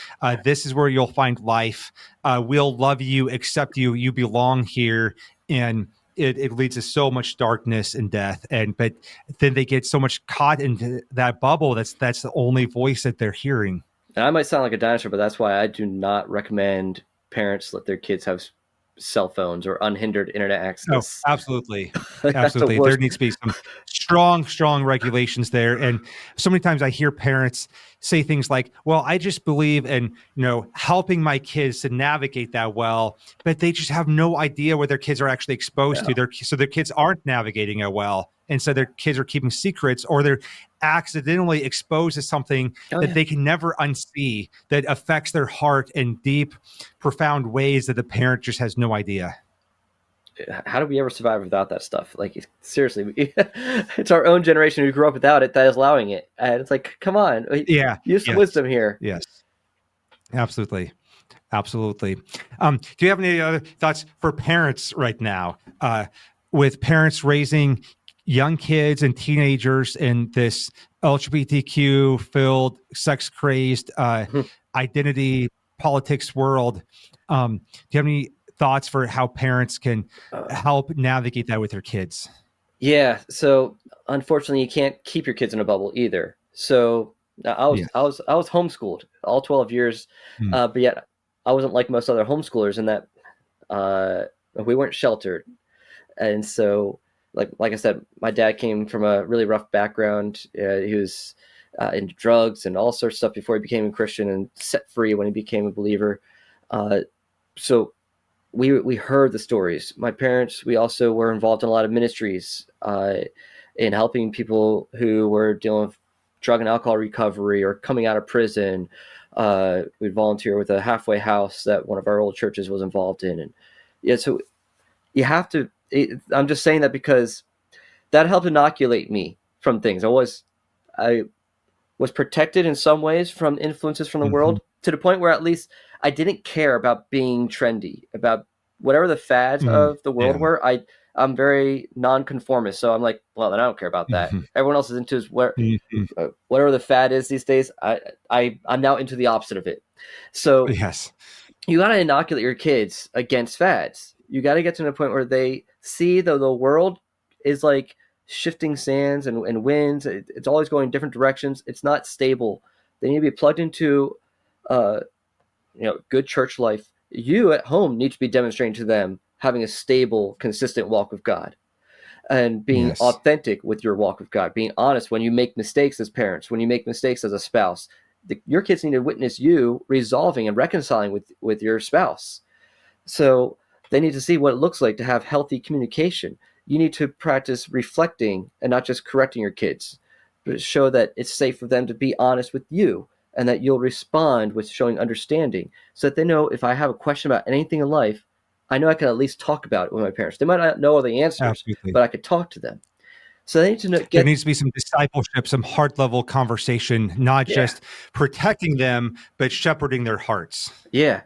This is where you'll find life. We'll love you, accept you. You belong here. And it leads to so much darkness and death. But then they get so much caught into that bubble. That's the only voice that they're hearing. and I might sound like a dinosaur, but that's why I do not recommend parents let their kids have cell phones or unhindered internet Oh, access. absolutely. That's the Absolutely. There worst. needs to be some strong regulations there. And so many times I hear parents say things like, well, I just believe in, helping my kids to navigate that well, but they just have no idea what their kids are actually exposed Yeah. to. So their kids aren't navigating it well. And so their kids are keeping secrets, or they're accidentally exposed to something Oh that yeah. they can never unsee, that affects their heart in deep, profound ways that the parent just has no idea. How do we ever survive without that stuff? Like seriously, it's our own generation who grew up without it that is allowing it, and it's like, come on, Yeah. use some Yes. wisdom here. Yes. Absolutely. Absolutely. Do you have any other thoughts for parents right now? With parents raising young kids and teenagers in this LGBTQ filled, sex crazed, identity politics world, do you have any thoughts for how parents can help navigate that with their kids? Yeah, so unfortunately, you can't keep your kids in a bubble either. So I was I Yes. was I was homeschooled all 12 years, Mm. but yet I wasn't like most other homeschoolers in that uh, we weren't sheltered, and so like I said, my dad came from a really rough background. He was into drugs and all sorts of stuff before he became a Christian, and set free when he became a believer. Uh, so we heard the stories. My parents, we also were involved in a lot of ministries in helping people who were dealing with drug and alcohol recovery or coming out of prison. We'd volunteer with a halfway house that one of our old churches was involved in, and yeah, so you have to. I'm just saying that because that helped inoculate me from things. I was protected in some ways from influences from the Mm-hmm. world, to the point where at least I didn't care about being trendy, about whatever the fads Mm. of the world Yeah. were. I'm very nonconformist, so I'm like, well, then I don't care about that. Mm-hmm. Everyone else is into Mm-hmm. whatever the fad is these days. I'm now into the opposite of it. So Yes. you got to inoculate your kids against fads. You got to get to the point where they see the world is like shifting sands and winds. It's always going different directions. It's not stable. They need to be plugged into, uh, good church life. You at home need to be demonstrating to them having a stable, consistent walk with God, and being Yes. authentic with your walk with God, being honest when you make mistakes as parents, when you make mistakes as a spouse. Your kids need to witness you resolving and reconciling with your spouse. So they need to see what it looks like to have healthy communication. You need to practice reflecting and not just correcting your kids, but show that it's safe for them to be honest with you, and that you'll respond with showing understanding, so that they know if I have a question about anything in life, I know I can at least talk about it with my parents. They might not know all the answers, Absolutely. but I could talk to them. So they need to There get, needs to be some discipleship, some heart level conversation, not yeah, just protecting them, but shepherding their hearts. yeah.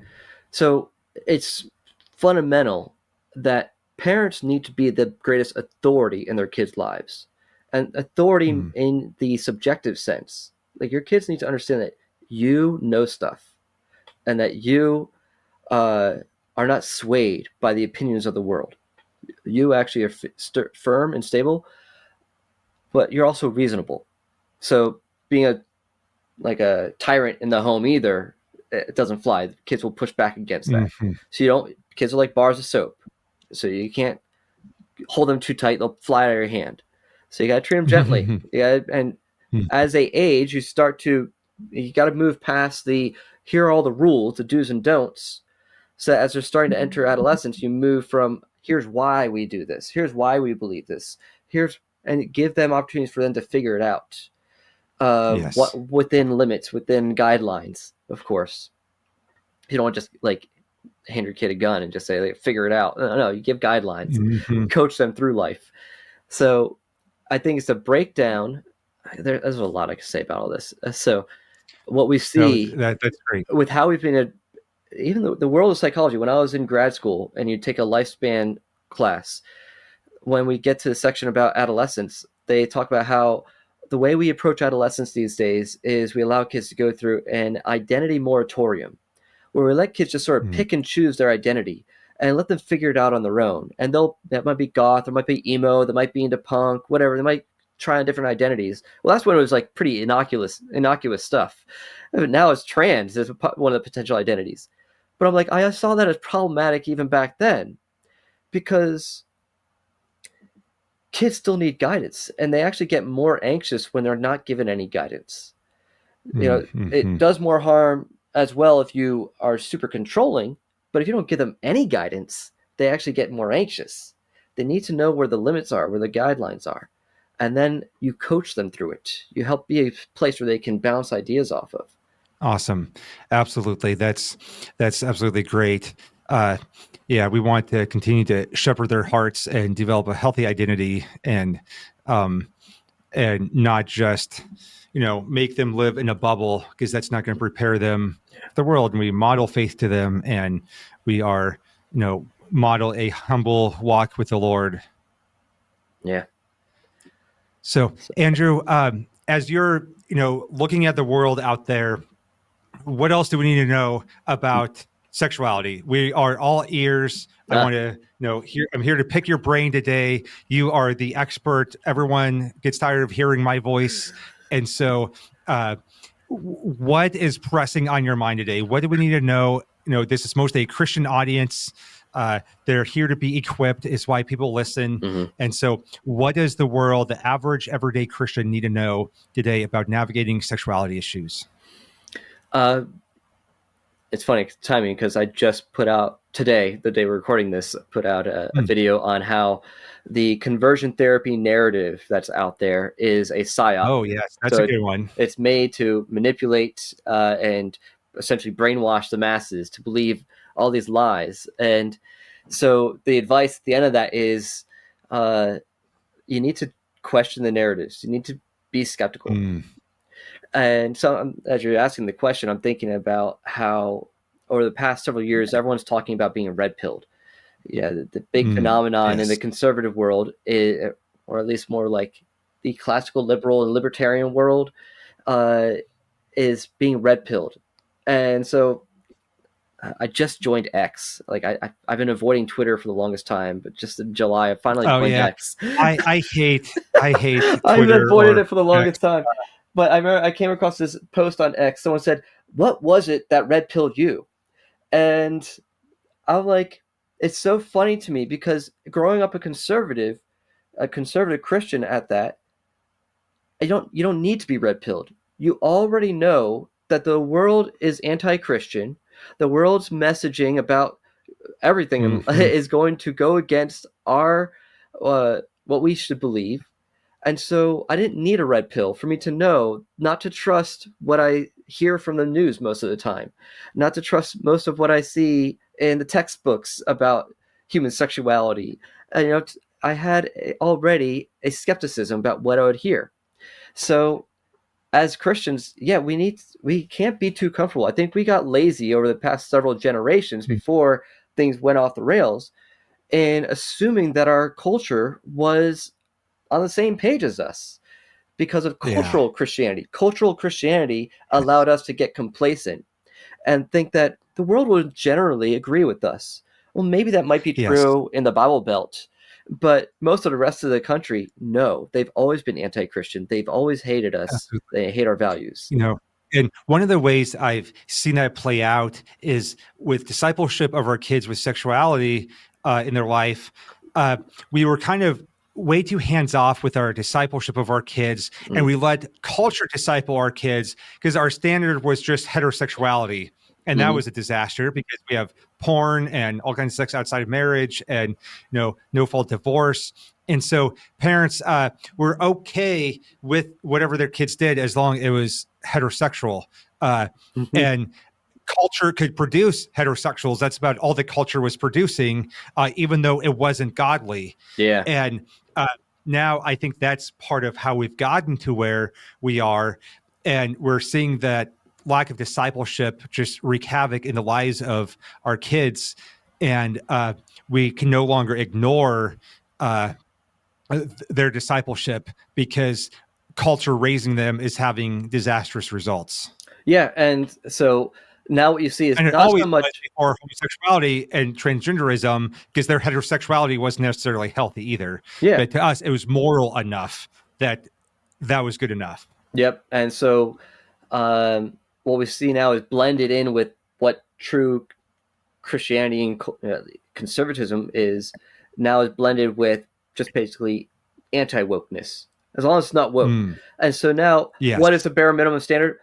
So it's fundamental that parents need to be the greatest authority in their kids' lives, and authority Mm. in the subjective sense. Like, your kids need to understand that you know stuff, and that you uh, are not swayed by the opinions of the world. You actually are firm and stable, but you're also reasonable. So being a tyrant in the home either, it doesn't fly. The kids will push back against that. Mm-hmm. So you don't. Kids are like bars of soap, so you can't hold them too tight; they'll fly out of your hand. So you got to treat them gently. Yeah, and as they age, you got to move past the here are all the rules, the do's and don'ts. So as they're starting to enter adolescence, you move from here's why we do this, here's why we believe this, and give them opportunities for them to figure it out. Yes. What within limits, within guidelines, of course. You don't just like hand your kid a gun and just say, like, figure it out. No, you give guidelines, Mm-hmm. coach them through life. So I think it's a breakdown. There's a lot I can say about all this. So What we No, see that's great. with how we've been, even the world of psychology, when I was in grad school and you take a lifespan class, when we get to the section about adolescence, they talk about how the way we approach adolescence these days is we allow kids to go through an identity moratorium, where we let kids just sort of Mm. pick and choose their identity and let them figure it out on their own. And that might be goth, or might be emo, that might be into punk, whatever. They might try on different identities. Well, that's when it was like pretty innocuous stuff. But now it's trans as one of the potential identities. But I'm like, I saw that as problematic even back then, because kids still need guidance, and they actually get more anxious when they're not given any guidance. It does more harm as well if you are super controlling, but if you don't give them any guidance, they actually get more anxious. They need to know where the limits are, where the guidelines are, and then you coach them through it. You help be a place where they can bounce ideas off of. Awesome. Absolutely. That's absolutely great. Yeah, we want to continue to shepherd their hearts and develop a healthy identity, and not just, make them live in a bubble, because that's not going to prepare them for the world. And we model faith to them, and we are, model a humble walk with the Lord. Yeah. So, Andrew, as you're, looking at the world out there, what else do we need to know about sexuality? We are all ears. I want to I'm here to pick your brain today. You are the expert. Everyone gets tired of hearing my voice. And so, what is pressing on your mind today? What do we need to know? This is mostly a Christian audience. They're here to be equipped, is why people listen. Mm-hmm. And so, what does the world, the average everyday Christian, need to know today about navigating sexuality issues? It's funny timing, because I just put out today, the day we're recording this, put out a video on how the conversion therapy narrative that's out there is a psyop. Oh, yes, that's a good one. It's made to manipulate and essentially brainwash the masses to believe all these lies. And so the advice at the end of that is you need to question the narratives. You need to be skeptical. And so as you're asking the question, I'm thinking about how over the past several years, everyone's talking about being red-pilled. Yeah, the big phenomenon in the conservative world, or at least more like the classical liberal and libertarian world, is being red-pilled. And so I just joined X. Like I've been avoiding Twitter for the longest time, but just in July, I finally joined X. I hate Twitter. I've avoided it for the longest time. But I remember I came across this post on X. Someone said, "What was it that red-pilled you?" And I'm like, it's so funny to me, because growing up a conservative Christian at that, you don't need to be red-pilled. You already know that the world is anti-Christian. The world's messaging about everything is going to go against our what we should believe. And so I didn't need a red pill for me to know not to trust what I hear from the news most of the time, not to trust most of what I see in the textbooks about human sexuality. And, I had already a skepticism about what I would hear. So as Christians, we can't be too comfortable. I think we got lazy over the past several generations before things went off the rails, in assuming that our culture was on the same page as us because of cultural Christianity. Cultural Christianity allowed us to get complacent and think that the world would generally agree with us. Well, maybe that might be true in the Bible Belt, but most of the rest of the country, no. They've always been anti-Christian. They've always hated us. Absolutely. They hate our values. And one of the ways I've seen that play out is with discipleship of our kids with sexuality in their life. We were kind of way too hands off with our discipleship of our kids, and we let culture disciple our kids, because our standard was just heterosexuality. And that was a disaster, because we have porn and all kinds of sex outside of marriage, and no fault divorce. And so parents were okay with whatever their kids did as long as it was heterosexual. And culture could produce heterosexuals. That's about all the culture was producing, even though it wasn't godly. Yeah. And now I think that's part of how we've gotten to where we are. And we're seeing that lack of discipleship just wreak havoc in the lives of our kids, and we can no longer ignore their discipleship because culture raising them is having disastrous results. Yeah, and so now what you see is And it not always so was much. before homosexuality and transgenderism, because their heterosexuality wasn't necessarily healthy either. Yeah. But to us, it was moral enough that that was good enough. Yep. And so what we see now is blended in with what true Christianity and conservatism is now is blended with just basically anti-wokeness, as long as it's not woke. And so now, Yes. what is the bare minimum standard?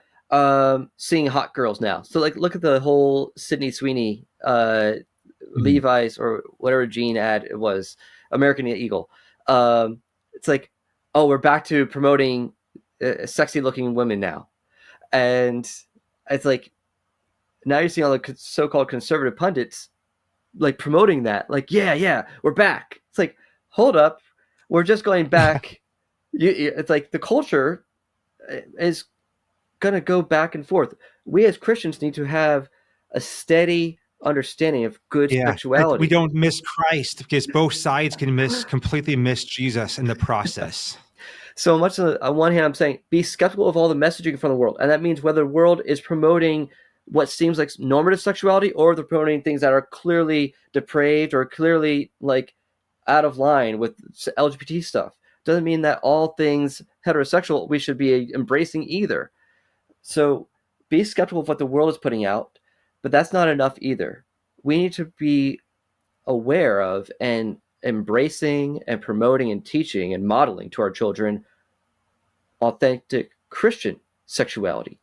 Seeing hot girls now. So like, look at the whole Sydney Sweeney, Levi's or whatever jean ad it was, American Eagle. It's like, oh, we're back to promoting sexy looking women now. And it's like, now you're seeing all the so-called conservative pundits like promoting that, like, yeah, we're back. It's like, hold up, we're just going back. It's like the culture is going to go back and forth. We as Christians need to have a steady understanding of good sexuality. We don't miss Christ, because both sides can completely miss Jesus in the process. So much on one hand, I'm saying be skeptical of all the messaging from the world. And that means whether the world is promoting what seems like normative sexuality or they're promoting things that are clearly depraved or clearly like out of line with LGBT stuff. Doesn't mean that all things heterosexual we should be embracing either. So be skeptical of what the world is putting out, but that's not enough either. We need to be aware of and embracing and promoting and teaching and modeling to our children authentic Christian sexuality.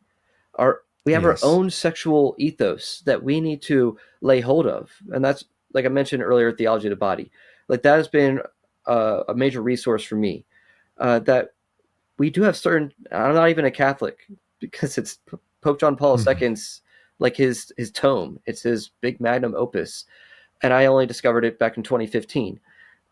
We have our own sexual ethos that we need to lay hold of. And that's, like I mentioned earlier, theology of the body. Like that has been a major resource for me. That we do have certain, I'm not even a Catholic because it's Pope John Paul II's, like his tome. It's his big magnum opus. And I only discovered it back in 2015.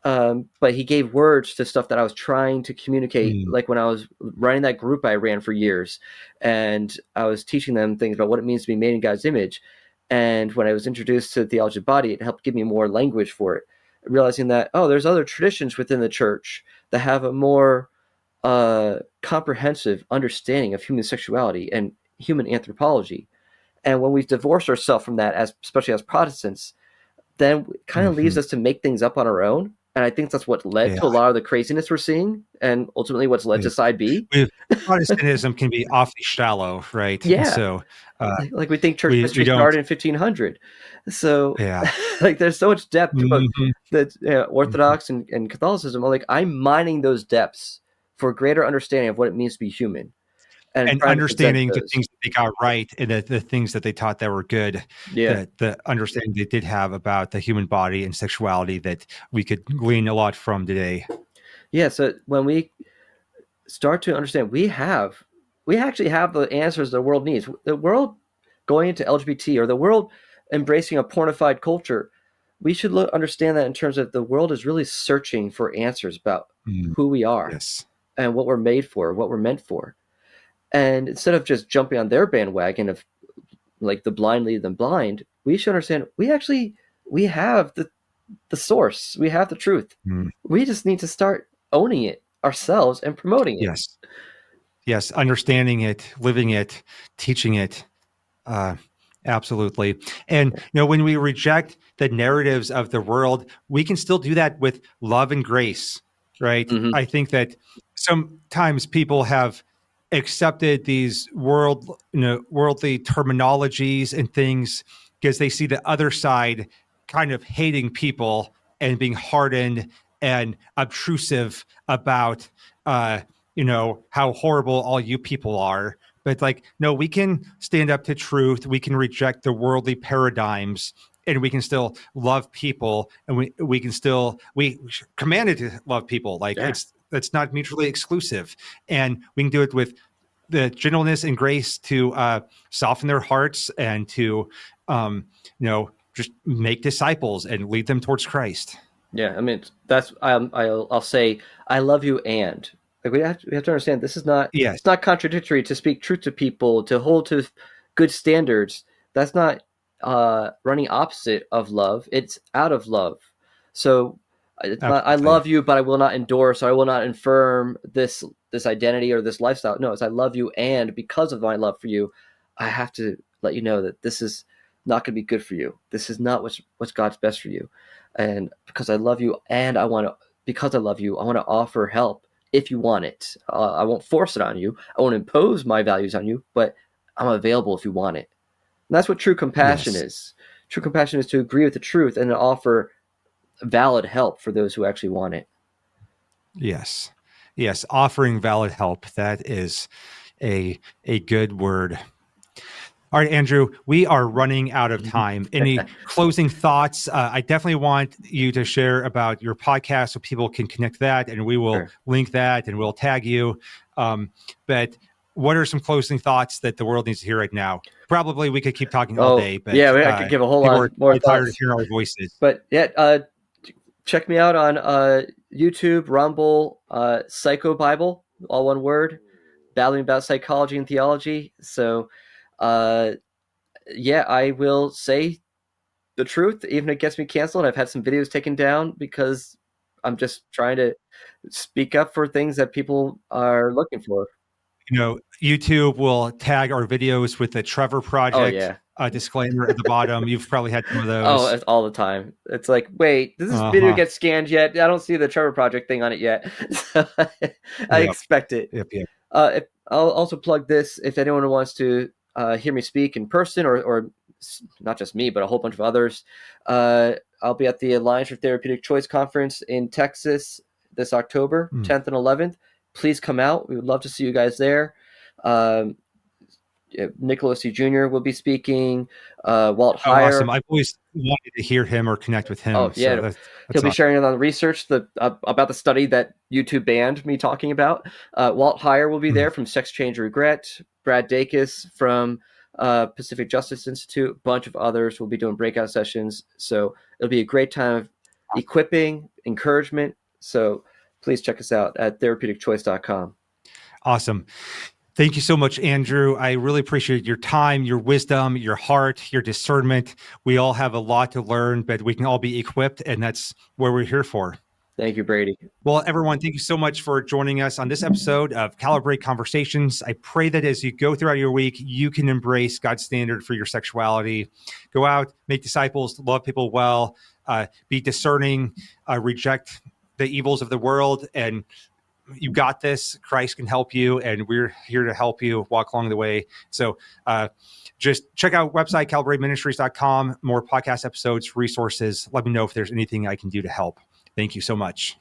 But he gave words to stuff that I was trying to communicate, like when I was running that group I ran for years, and I was teaching them things about what it means to be made in God's image. And when I was introduced to the theology of the body, it helped give me more language for it, realizing that, oh, there's other traditions within the church that have a more comprehensive understanding of human sexuality and human anthropology. And when we've divorced ourselves from that, especially as Protestants, then it kind of leaves us to make things up on our own. And I think that's what led to a lot of the craziness we're seeing, and ultimately what's led to side B. Protestantism can be awfully shallow, right? Yeah. And so, like we think church history started in 1500. So, like, there's so much depth to that Orthodox and Catholicism. Like, I'm mining those depths for a greater understanding of what it means to be human. And understanding the things that they got right and the things that they taught that were good. Yeah. The understanding they did have about the human body and sexuality that we could glean a lot from today. Yeah. So when we start to understand, we actually have the answers the world needs. The world going into LGBT or the world embracing a pornified culture, we should understand that in terms of the world is really searching for answers about who we are and what we're made for, what we're meant for. And instead of just jumping on their bandwagon of like the blind lead them blind, we should understand we have the source. We have the truth. We just need to start owning it ourselves and promoting it. Yes. Understanding it, living it, teaching it. Absolutely. And, when we reject the narratives of the world, we can still do that with love and grace, right? I think that sometimes people have accepted these worldly terminologies and things because they see the other side kind of hating people and being hardened and obtrusive about how horrible all you people are. But no, we can stand up to truth. We can reject the worldly paradigms, and we can still love people, and we commanded to love people. It's not mutually exclusive, and we can do it with the gentleness and grace to soften their hearts and to just make disciples and lead them towards Christ. Yeah, I mean that's I'll say I love you, and like we have to understand this is not it's not contradictory to speak truth to people, to hold to good standards, that's not running opposite of love. It's out of love. So it's not, I Absolutely. love you, but I will not endorse, or I will not infirm this identity or this lifestyle. No, it's I love you, and because of my love for you, I have to let you know that this is not going to be good for you. This is not what's God's best for you. And because I love you, and because I love you, I want to offer help if you want it. I won't force it on you. I won't impose my values on you, but I'm available if you want it. And that's what true compassion Yes. is. True compassion is to agree with the truth and to offer valid help for those who actually want it. Yes. Yes. Offering valid help. That is a good word. All right, Andrew, we are running out of time. Any closing thoughts? I definitely want you to share about your podcast so people can connect that, and we will link that and we'll tag you. But what are some closing thoughts that the world needs to hear right now? Probably we could keep talking all day, but yeah, I could give a whole people lot are more tired of thoughts. hearing our voices. But yeah, check me out on YouTube, Rumble, Psycho Bible, all one word, battling about psychology and theology. So, yeah, I will say the truth, even if it gets me canceled. I've had some videos taken down because I'm just trying to speak up for things that people are looking for. You know, YouTube will tag our videos with the Trevor Project disclaimer at the bottom. You've probably had some of those. It's all the time. It's like, wait, does this video get scanned yet? I don't see the Trevor Project thing on it yet. So I expect it. Yep. I'll also plug this if anyone wants to hear me speak in person, or not just me, but a whole bunch of others. I'll be at the Alliance for Therapeutic Choice Conference in Texas this October 10th and 11th. Please come out. We would love to see you guys there. Nicholas C. Jr. will be speaking. Walt Heyer. Awesome. I've always wanted to hear him or connect with him. Yeah. So that's he'll be awesome. sharing on the research about the study that YouTube banned me talking about. Walt Heyer will be there from Sex, Change, Regret. Brad Dacus from Pacific Justice Institute. A bunch of others will be doing breakout sessions. So it'll be a great time of equipping, encouragement. So please check us out at therapeuticchoice.com. Awesome. Thank you so much, Andrew. I really appreciate your time, your wisdom, your heart, your discernment. We all have a lot to learn, but we can all be equipped, and that's what we're here for. Thank you, Brady. Well, everyone, thank you so much for joining us on this episode of Calibrate Conversations. I pray that as you go throughout your week, you can embrace God's standard for your sexuality. Go out, make disciples, love people well, be discerning, reject the evils of the world, and you got this. Christ can help you, and we're here to help you walk along the way. So just check out website, calibrateministries.com, more podcast episodes, resources. Let me know if there's anything I can do to help. Thank you so much.